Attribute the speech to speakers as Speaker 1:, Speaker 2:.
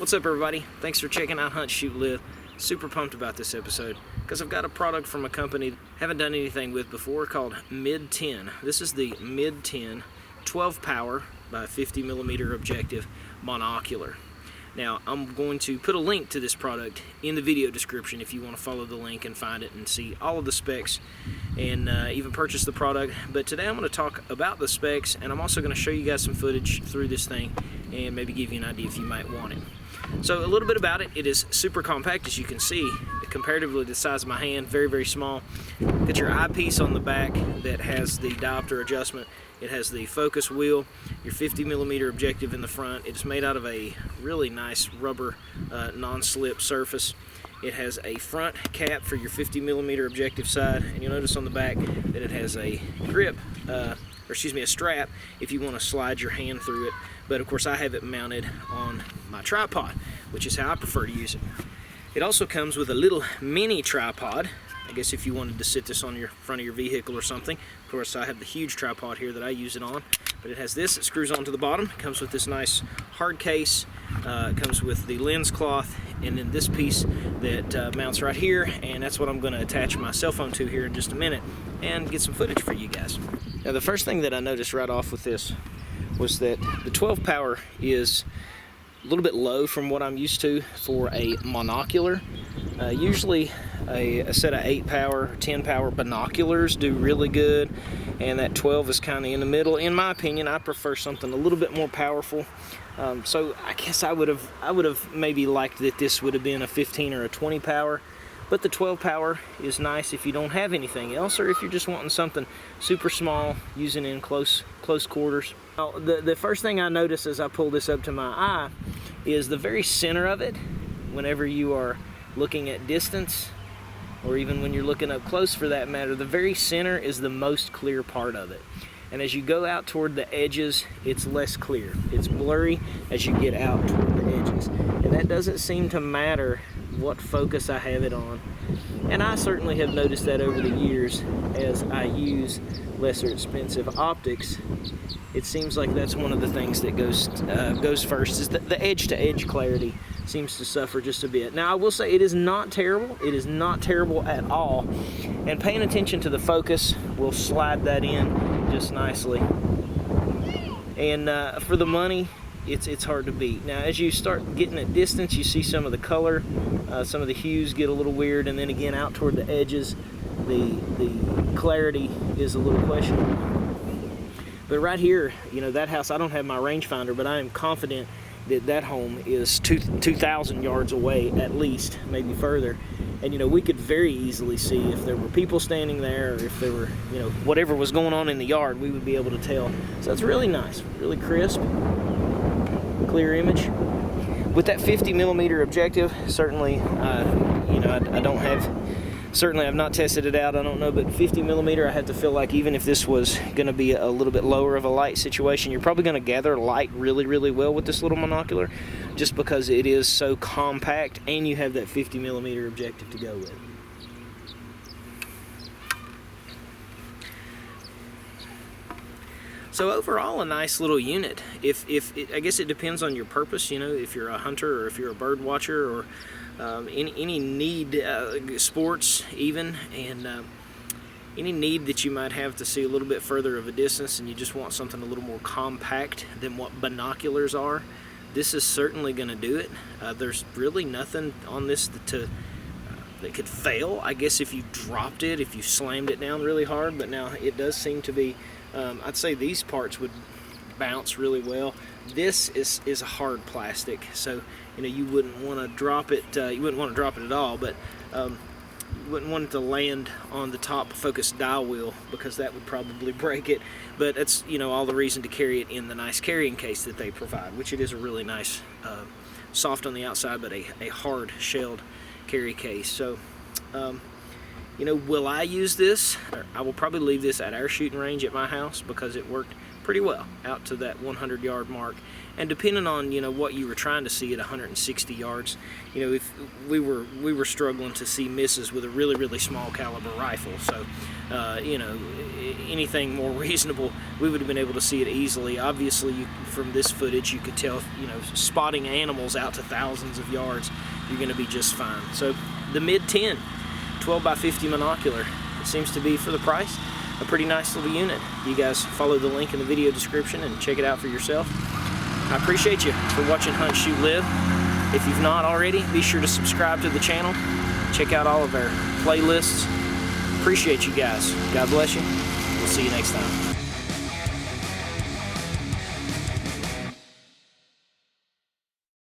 Speaker 1: What's up, everybody? Thanks for checking out Hunt, Shoot, Live. Super pumped about this episode because I've got a product from a company I haven't done anything with before called Mid 10. This is the Mid 10 12 power by 50 millimeter objective monocular. Now, I'm going to put a link to this product in the video description if you want to follow the link and find it and see all of the specs and even purchase the product. But today I'm going to talk about the specs, and I'm also going to show you guys some footage through this thing and maybe give you an idea if you might want it. So a little bit about it. It is super compact, as you can see, comparatively to the size of my hand, very, very small. Got your eyepiece on the back that has the diopter adjustment. It has the focus wheel, your 50 millimeter objective in the front. It's made out of a really nice rubber non-slip surface. It has a front cap for your 50 millimeter objective side, and you'll notice on the back that it has a grip, a strap if you want to slide your hand through it. But of course I have it mounted on my tripod, which is how I prefer to use it. It also comes with a little mini tripod. I guess if you wanted to sit this on your front of your vehicle or something. Of course, I have the huge tripod here that I use it on, but it has this. It screws onto the bottom. It comes with this nice hard case. It comes with the lens cloth, and then this piece that mounts right here, and that's what I'm going to attach my cell phone to here in just a minute and get some footage for you guys. Now, the first thing that I noticed right off with this was that the 12 power is a little bit low from what I'm used to for a monocular. Usually a set of 8 power, 10 power binoculars do really good, and that 12 is kind of in the middle. In my opinion, I prefer something a little bit more powerful. So I guess I would have maybe liked that this would have been a 15 or a 20 power, but the 12 power is nice if you don't have anything else, or if you're just wanting something super small, using in close quarters. Now, the first thing I notice as I pull this up to my eye is the very center of it. Whenever you are looking at distance, or even when you're looking up close for that matter, the very center is the most clear part of it. And as you go out toward the edges, it's less clear. It's blurry as you get out toward the edges. And that doesn't seem to matter what focus I have it on. And I certainly have noticed that over the years as I use lesser expensive optics. It seems like that's one of the things that goes first, is the edge-to-edge clarity seems to suffer just a bit. Now, I will say it is not terrible. It is not terrible at all. And paying attention to the focus will slide that in just nicely. And for the money, it's hard to beat. Now, as you start getting at distance, you see some of the color, some of the hues get a little weird, and then again out toward the edges, the clarity is a little questionable. But right here, you know, that house, I don't have my rangefinder, but I am confident that that home is 2,000 yards away at least, maybe further. And, you know, we could very easily see if there were people standing there, or if there were, you know, whatever was going on in the yard, we would be able to tell. So it's really nice, really crisp, clear image. With that 50 millimeter objective, certainly, you know, I don't have, certainly I've not tested it out, I don't know, but 50 millimeter, I have to feel like even if this was going to be a little bit lower of a light situation, you're probably going to gather light really, really well with this little monocular, just because it is so compact and you have that 50 millimeter objective to go with. So overall, a nice little unit. I guess it depends on your purpose, you know, if you're a hunter or if you're a bird watcher, or any need, sports even, and any need that you might have to see a little bit further of a distance, and you just want something a little more compact than what binoculars are, this is certainly going to do it. There's really nothing on this that could fail. I guess if you dropped it, if you slammed it down really hard, but now it does seem to be, I'd say these parts would bounce really well. This is a hard plastic, so you know you wouldn't want to drop it. You wouldn't want to drop it at all, but you wouldn't want it to land on the top focus dial wheel, because that would probably break it. But that's, you know, all the reason to carry it in the nice carrying case that they provide, which it is a really nice, soft on the outside, but a hard shelled carry case. So you know, will I use this? I will probably leave this at our shooting range at my house, because it worked pretty well out to that 100-yard mark. And depending on, you know, what you were trying to see at 160 yards, you know, if we were struggling to see misses with a really, really small caliber rifle. So, you know, anything more reasonable, we would have been able to see it easily. Obviously, from this footage, you could tell, spotting animals out to thousands of yards, you're going to be just fine. So the mid-10, 12 by 50 monocular, it seems to be, for the price, a pretty nice little unit. You guys follow the link in the video description and check it out for yourself. I appreciate you for watching Hunt, Shoot, Live. If you've not already, be sure to subscribe to the channel. Check out all of our playlists. Appreciate you guys. God bless you. We'll see you next time.